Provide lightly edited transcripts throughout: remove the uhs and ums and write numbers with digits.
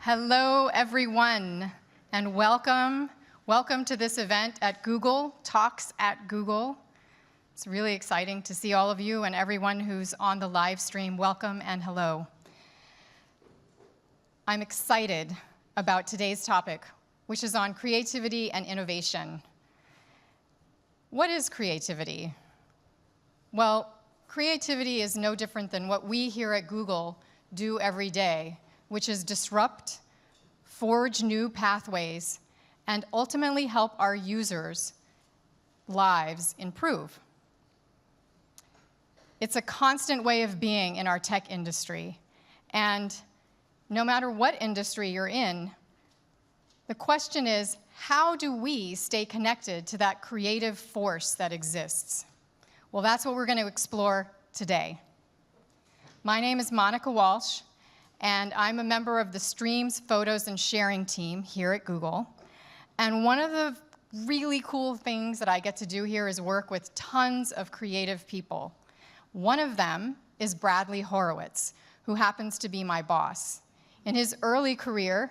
Hello, everyone, and welcome. Welcome to this event at Google, Talks at Google. It's really exciting to see all of you and everyone who's on the live stream. Welcome and hello. I'm excited about today's topic, which is on creativity and innovation. What is creativity? Well, creativity is no different than what we here at Google do every day, which is disrupt, forge new pathways, and ultimately help our users' lives improve. It's a constant way of being in our tech industry, and no matter what industry you're in, the question is, how do we stay connected to that creative force that exists? Well, that's what we're going to explore today. My name is Monica Walsh, and I'm a member of the Streams, Photos, and Sharing team here at Google. And one of the really cool things that I get to do here is work with tons of creative people. One of them is Bradley Horowitz, who happens to be my boss. In his early career,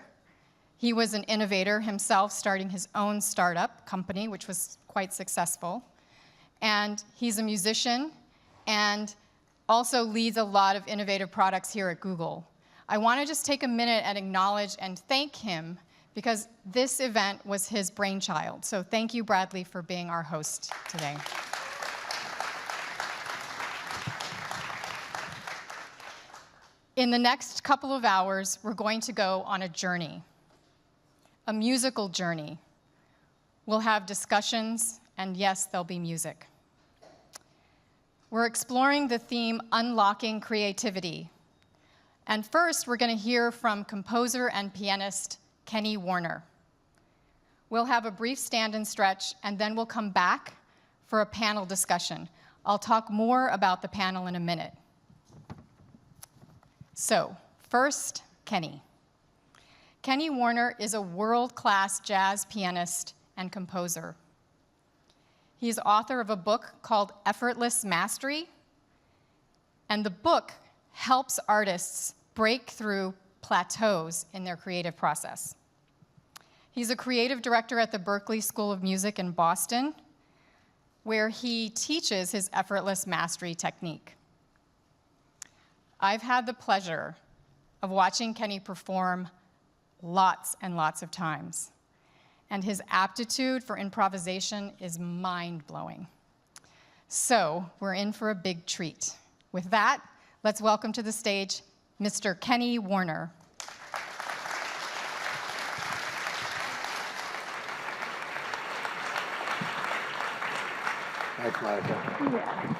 he was an innovator himself, starting his own startup company, which was quite successful. And he's a musician and also leads a lot of innovative products here at Google. I want to just take a minute and acknowledge and thank him because this event was his brainchild. So thank you, Bradley, for being our host today. In the next couple of hours, we're going to go on a journey, a musical journey. We'll have discussions, and yes, there'll be music. We're exploring the theme, Unlocking Creativity. And first, we're going to hear from composer and pianist Kenny Werner. We'll have a brief stand and stretch, and then we'll come back for a panel discussion. I'll talk more about the panel in a minute. So, first, Kenny. Kenny Werner is a world-class jazz pianist and composer. He's author of a book called Effortless Mastery, and the book helps artists break through plateaus in their creative process. He's a creative director at the Berklee School of Music in Boston, where he teaches his effortless mastery technique. I've had the pleasure of watching Kenny perform lots and lots of times, and his aptitude for improvisation is mind-blowing. So we're in for a big treat. With that, let's welcome to the stage Mr. Kenny Werner. Thanks, Monica. Yeah.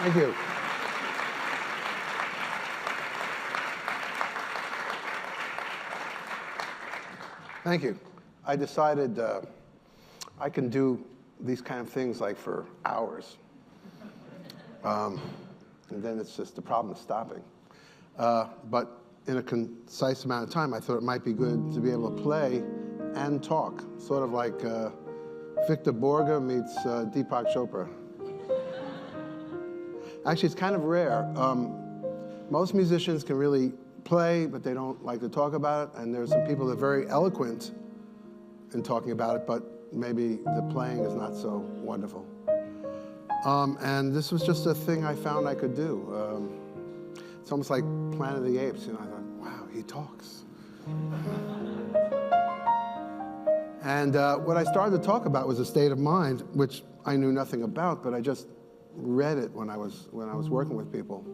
Thank you. Thank you. I decided I can do these kind of things like for hours. And then it's just the problem is stopping. But in a concise amount of time, I thought it might be good to be able to play and talk, sort of like Victor Borge meets Deepak Chopra. Actually, it's kind of rare. Most musicians can really play, but they don't like to talk about it. And there's some people that are very eloquent in talking about it, but maybe the playing is not so wonderful. And this was just a thing I found I could do. It's almost like Planet of the Apes. You know, I thought, wow, he talks. And what I started to talk about was a state of mind, which I knew nothing about, but I just read it when I was working with people.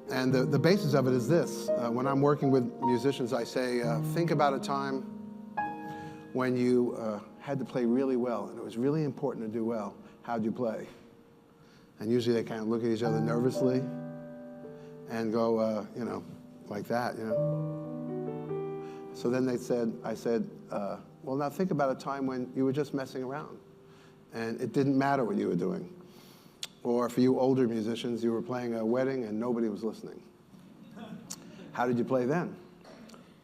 And the basis of it is this. When I'm working with musicians, I say, think about a time when you had to play really well, and it was really important to do well. How'd you play? And usually they kind of look at each other nervously and go, you know, like that, you know. So then I said, well, now think about a time when you were just messing around, and it didn't matter what you were doing. Or for you older musicians, you were playing a wedding and nobody was listening. How did you play then?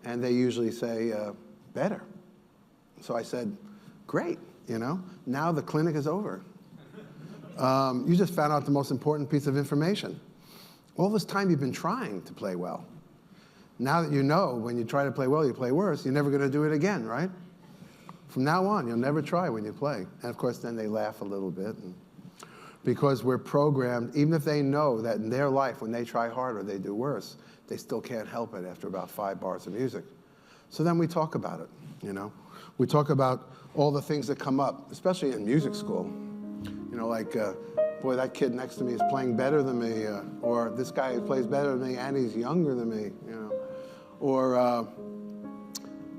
And they usually say, better. So I said, great, you know, now the clinic is over. You just found out the most important piece of information. All this time you've been trying to play well. Now that you know when you try to play well, you play worse, you're never going to do it again, right? From now on, you'll never try when you play. And of course, then they laugh a little bit. Because we're programmed, even if they know that in their life, when they try harder, they do worse, they still can't help it after about 5 bars of music. So then we talk about it, you know. We talk about all the things that come up, especially in music school. You know, like, boy, that kid next to me is playing better than me, or this guy plays better than me and he's younger than me, you know. Or,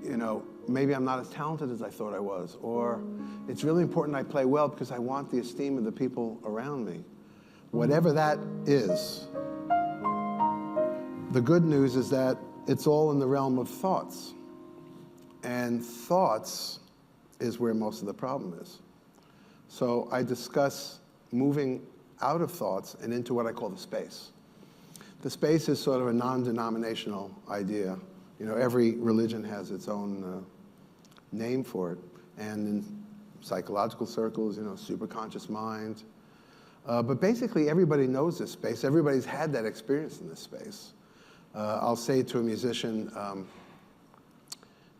you know, maybe I'm not as talented as I thought I was, or it's really important I play well because I want the esteem of the people around me. Whatever that is, the good news is that it's all in the realm of thoughts. And thoughts is where most of the problem is. So I discuss moving out of thoughts and into what I call the space. The space is sort of a non-denominational idea. You know, every religion has its own name for it. And in psychological circles, you know, superconscious mind. But basically, everybody knows this space. Everybody's had that experience in this space. I'll say to a musician,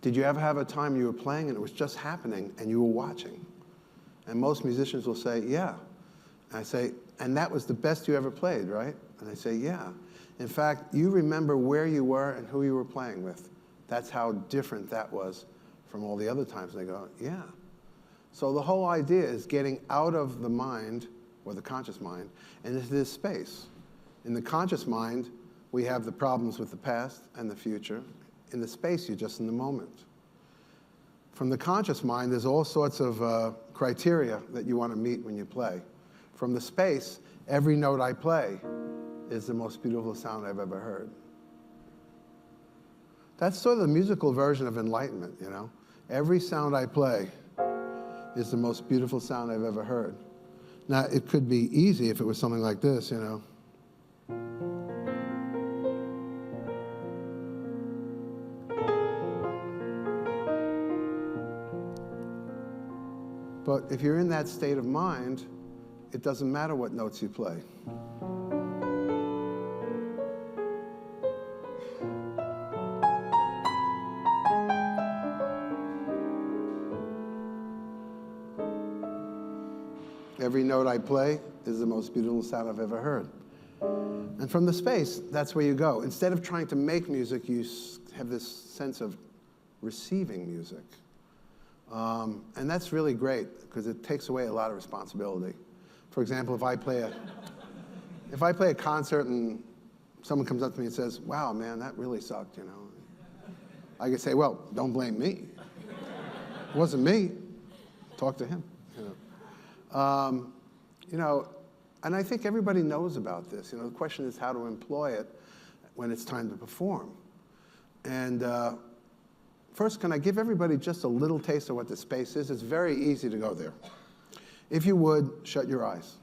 did you ever have a time you were playing and it was just happening and you were watching? And most musicians will say, yeah. And I say, and that was the best you ever played, right? And they say, yeah. In fact, you remember where you were and who you were playing with. That's how different that was from all the other times. And they go, yeah. So the whole idea is getting out of the mind, or the conscious mind, and into this space. In the conscious mind, we have the problems with the past and the future. In the space, you're just in the moment. From the conscious mind, there's all sorts of criteria that you want to meet when you play. From the space, every note I play is the most beautiful sound I've ever heard. That's sort of the musical version of enlightenment, you know? Every sound I play is the most beautiful sound I've ever heard. Now, it could be easy if it was something like this, you know? But if you're in that state of mind, it doesn't matter what notes you play. Every note I play is the most beautiful sound I've ever heard. And from the space, that's where you go. Instead of trying to make music, you have this sense of receiving music. And that's really great because it takes away a lot of responsibility. For example, if I play a concert and someone comes up to me and says, wow, man, that really sucked, you know. I could say, well, don't blame me. It wasn't me. Talk to him. You You know, and I think everybody knows about this. You know, the question is how to employ it when it's time to perform. And first, can I give everybody just a little taste of what the space is? It's very easy to go there. If you would, shut your eyes.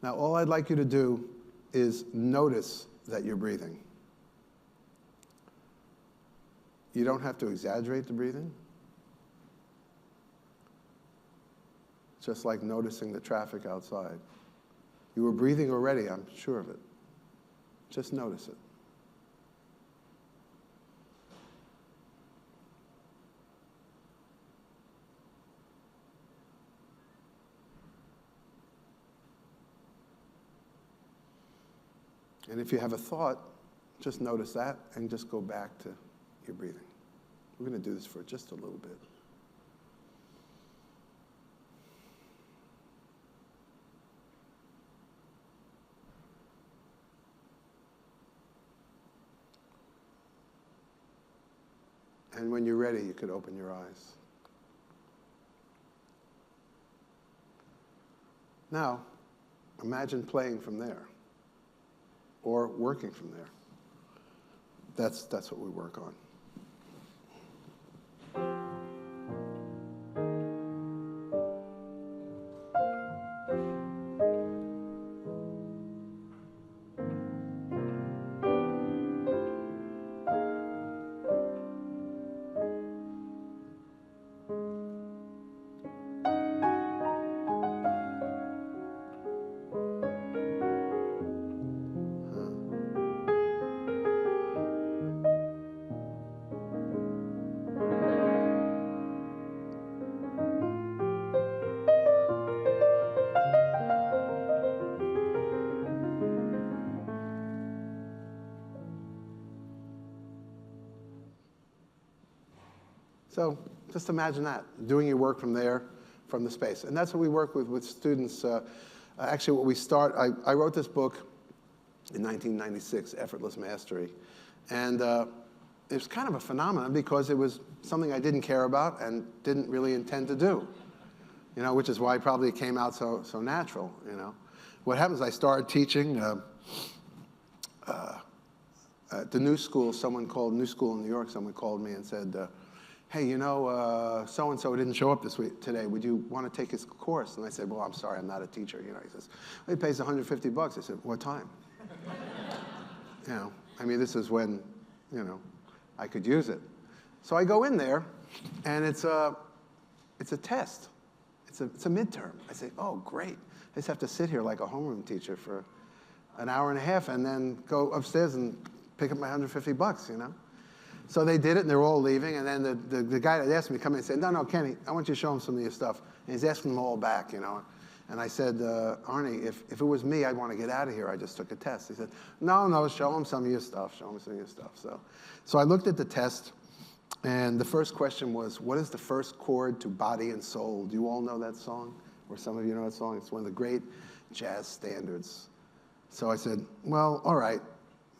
Now, all I'd like you to do is notice that you're breathing. You don't have to exaggerate the breathing. Just like noticing the traffic outside. You were breathing already, I'm sure of it. Just notice it. And if you have a thought, just notice that and just go back to your breathing. We're going to do this for just a little bit. And when you're ready, you could open your eyes. Now, imagine playing from there or working from there. That's what we work on. So just imagine that, doing your work from there, from the space. And that's what we work with students. Actually, what we start, I wrote this book in 1996, Effortless Mastery. And it was kind of a phenomenon because it was something I didn't care about and didn't really intend to do, you know, which is why probably it came out so natural, you know. What happens, I started teaching at the New School, New School in New York, someone called me and said, hey, you know, so-and-so didn't show up today. Would you want to take his course? And I said, well, I'm sorry, I'm not a teacher. You know, he says, well, he pays $150. I said, what time? You know, I mean, this is when, you know, I could use it. So I go in there, and it's a test. It's a midterm. I say, oh, great. I just have to sit here like a homeroom teacher for an hour and a half and then go upstairs and pick up my $150, you know? So they did it, and they're all leaving, and then the guy that asked me to come in and said, no, Kenny, I want you to show him some of your stuff. And he's asking them all back, you know. And I said, Arnie, if it was me, I'd want to get out of here. I just took a test. He said, no, show him some of your stuff. Show him some of your stuff. So I looked at the test, and the first question was, what is the first chord to Body and Soul? Do you all know that song? Or some of you know that song? It's one of the great jazz standards. So I said, well, all right,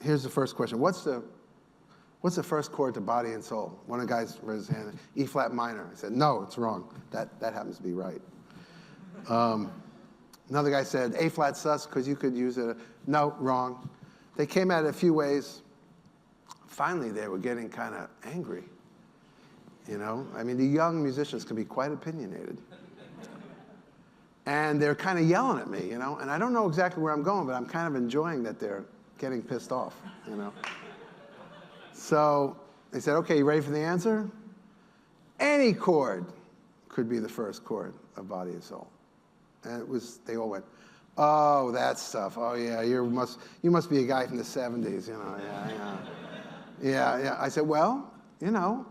here's the first question. What's the first chord to Body and Soul? One of the guys raised his hand, E flat minor. I said, no, it's wrong. That happens to be right. Another guy said, A flat sus, because you could use it. No, wrong. They came at it a few ways. Finally, they were getting kind of angry. You know, I mean, the young musicians can be quite opinionated. And they're kind of yelling at me, you know, and I don't know exactly where I'm going, but I'm kind of enjoying that they're getting pissed off, you know. So they said, okay, you ready for the answer? Any chord could be the first chord of Body and Soul. And they all went, oh, that stuff. Oh, yeah, you must be a guy from the 70s, you know, yeah. I said, well, you know,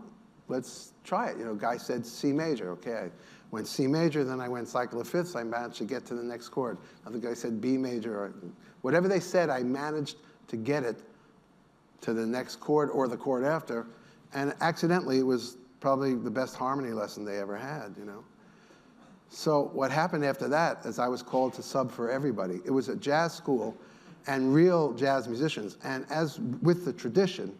let's try it. You know, guy said C major. Okay, I went C major, then I went cycle of fifths. I managed to get to the next chord. Another guy said B major. Or whatever they said, I managed to get it to the next chord or the chord after. And accidentally, it was probably the best harmony lesson they ever had, you know. So what happened after that is I was called to sub for everybody. It was a jazz school and real jazz musicians. And as with the tradition,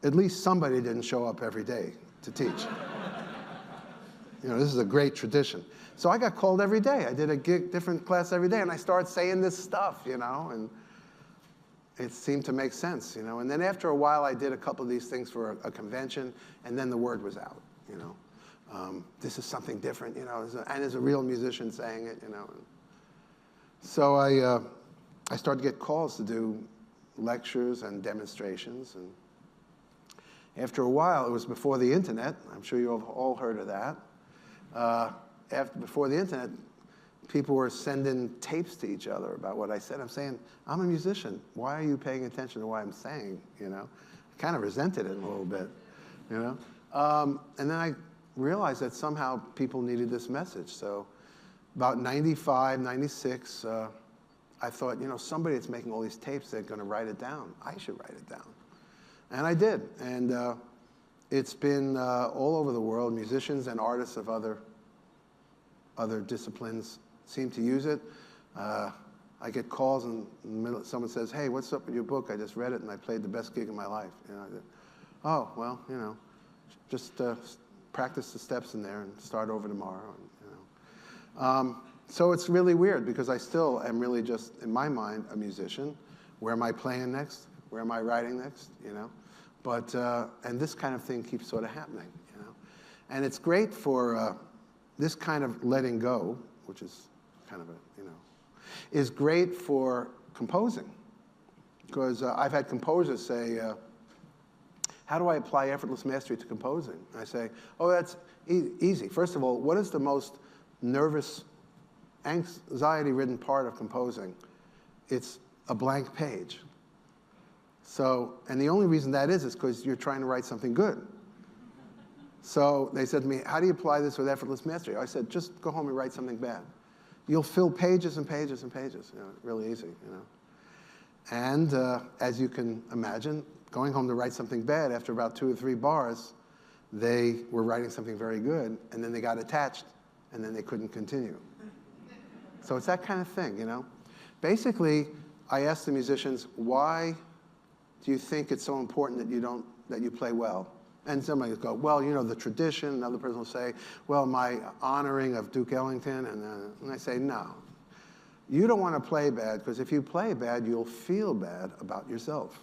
at least somebody didn't show up every day. to teach. This is a great tradition. So I got called every day. I did a different class every day, and I started saying this stuff, and it seemed to make sense, And then after a while, I did a couple of these things for a convention, and then the word was out, This is something different, and there's a real musician saying it, So I started to get calls to do lectures and demonstrations, and after a while, it was before the internet. I'm sure you've all heard of that. Before the internet, people were sending tapes to each other about what I said. I'm saying, I'm a musician. Why are you paying attention to what I'm saying? I kind of resented it a little bit, And then I realized that somehow people needed this message. So about 95, 96, I thought, somebody that's making all these tapes, they're going to write it down. I should write it down. And I did. And it's been all over the world. Musicians and artists of other disciplines seem to use it. I get calls and in the middle, someone says, hey, what's up with your book? I just read it and I played the best gig of my life. Oh, well, just practice the steps in there and start over tomorrow. So it's really weird because I still am really just, in my mind, a musician. Where am I playing next? Where am I writing next? But, and this kind of thing keeps sort of happening, And it's great for this kind of letting go, which is kind of is great for composing. Because I've had composers say, how do I apply effortless mastery to composing? And I say, oh, that's easy. First of all, what is the most nervous, anxiety-ridden part of composing? It's a blank page. So, and the only reason that is because you're trying to write something good. So they said to me, how do you apply this with effortless mastery? I said, just go home and write something bad. You'll fill pages and pages and pages, really easy, And as you can imagine, going home to write something bad, after about 2 or 3 bars, they were writing something very good, and then they got attached, and then they couldn't continue. So it's that kind of thing, Basically, I asked the musicians, why do you think it's so important that you play well? And somebody will go, well, the tradition. Another person will say, well, my honoring of Duke Ellington. And I say, no. You don't want to play bad, because if you play bad, you'll feel bad about yourself.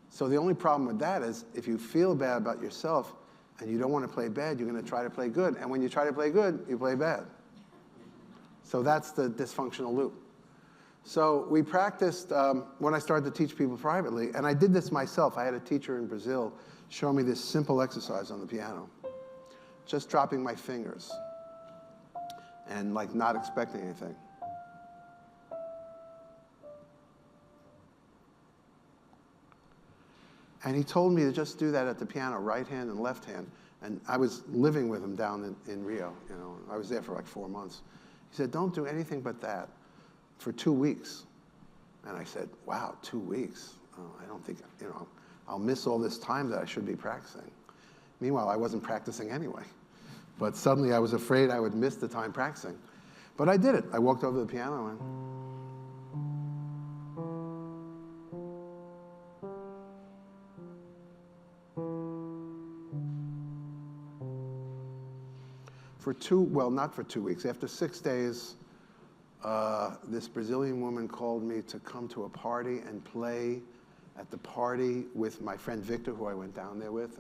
So the only problem with that is if you feel bad about yourself and you don't want to play bad, you're going to try to play good. And when you try to play good, you play bad. So that's the dysfunctional loop. So we practiced when I started to teach people privately, and I did this myself. I had a teacher in Brazil show me this simple exercise on the piano, just dropping my fingers and not expecting anything. And he told me to just do that at the piano, right hand and left hand. And I was living with him down in Rio. I was there for 4 months. He said, don't do anything but that for 2 weeks. And I said, wow, 2 weeks? Oh, I don't think, I'll miss all this time that I should be practicing. Meanwhile, I wasn't practicing anyway. But suddenly I was afraid I would miss the time practicing. But I did it. I walked over to the piano and not for 2 weeks. After 6 days, this Brazilian woman called me to come to a party and play at the party with my friend Victor, who I went down there with.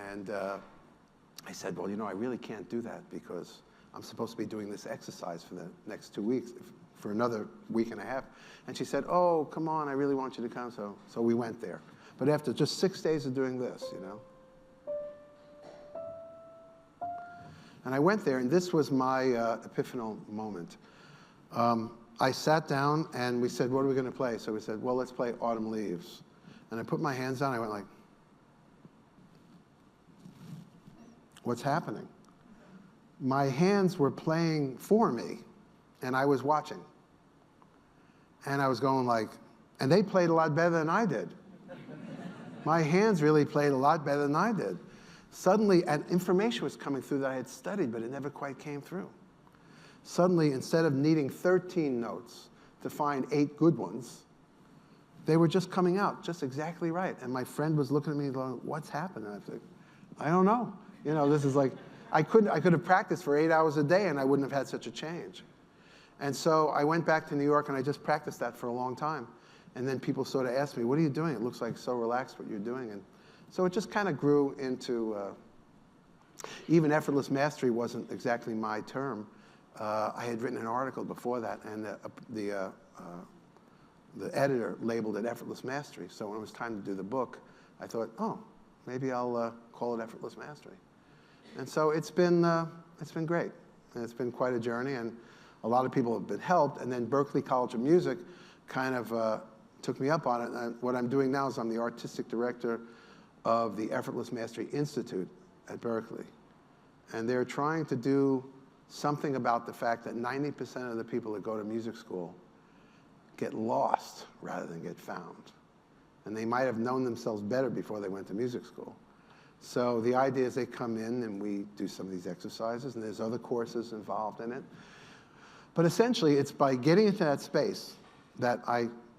And I said, well, I really can't do that because I'm supposed to be doing this exercise for the next 2 weeks, for another week and a half. And she said, oh, come on, I really want you to come. So we went there. But after just 6 days of doing this, And I went there, and this was my epiphanal moment. I sat down, and we said, what are we going to play? So we said, well, let's play Autumn Leaves. And I put my hands down, I went like, what's happening? My hands were playing for me, and I was watching. And I was going like, and they played a lot better than I did. My hands really played a lot better than I did. Suddenly, and information was coming through that I had studied, but it never quite came through. Suddenly, instead of needing 13 notes to find 8 good ones, they were just coming out just exactly right. And my friend was looking at me going, what's happened? And I was like, I don't know. You know, this is like, I could have practiced for 8 hours a day and I wouldn't have had such a change. And so I went back to New York and I just practiced that for a long time. And then people sort of asked me, what are you doing? It looks like so relaxed what you're doing. And so it just kind of grew into, even Effortless Mastery wasn't exactly my term. I had written an article before that, and the editor labeled it Effortless Mastery. So when it was time to do the book, I thought, oh, maybe I'll call it Effortless Mastery. And so it's been great. And it's been quite a journey, and a lot of people have been helped. And then Berklee College of Music kind of took me up on it. And what I'm doing now is I'm the artistic director of the Effortless Mastery Institute at Berklee. And they're trying to do something about the fact that 90% of the people that go to music school get lost rather than get found. And they might have known themselves better before they went to music school. So the idea is they come in and we do some of these exercises, and there's other courses involved in it. But essentially, it's by getting into that space that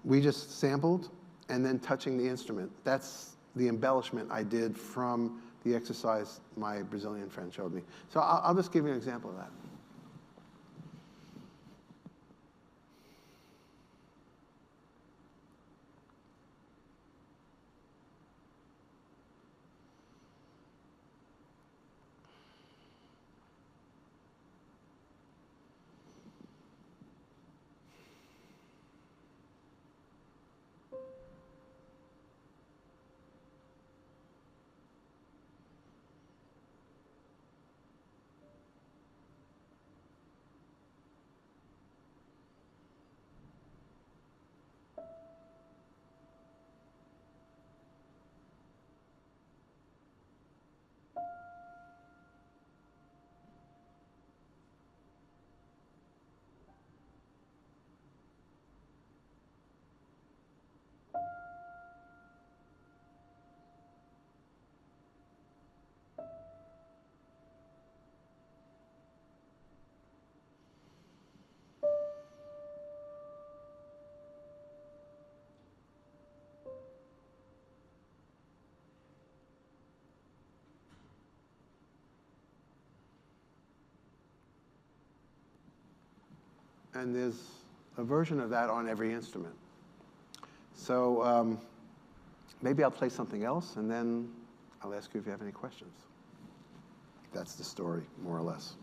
we just sampled and then touching the instrument. That's the embellishment I did from the exercise my Brazilian friend showed me. So I'll just give you an example of that. And there's a version of that on every instrument. So maybe I'll play something else, and then I'll ask you if you have any questions. That's the story, more or less.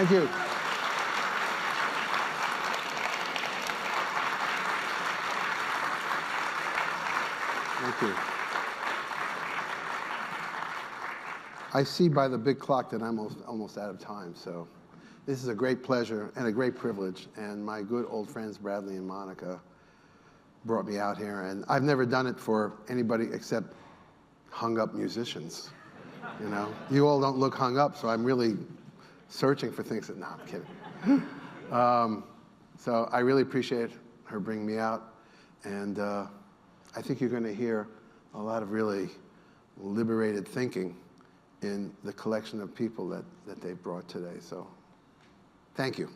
Thank you. Thank you. I see by the big clock that I'm almost out of time, so this is a great pleasure and a great privilege, and my good old friends Bradley and Monica brought me out here, and I've never done it for anybody except hung-up musicians, you know? You all don't look hung up, so I'm really searching for things that, no, I'm kidding. So I really appreciate her bringing me out, and I think you're going to hear a lot of really liberated thinking in the collection of people that they brought today. So thank you.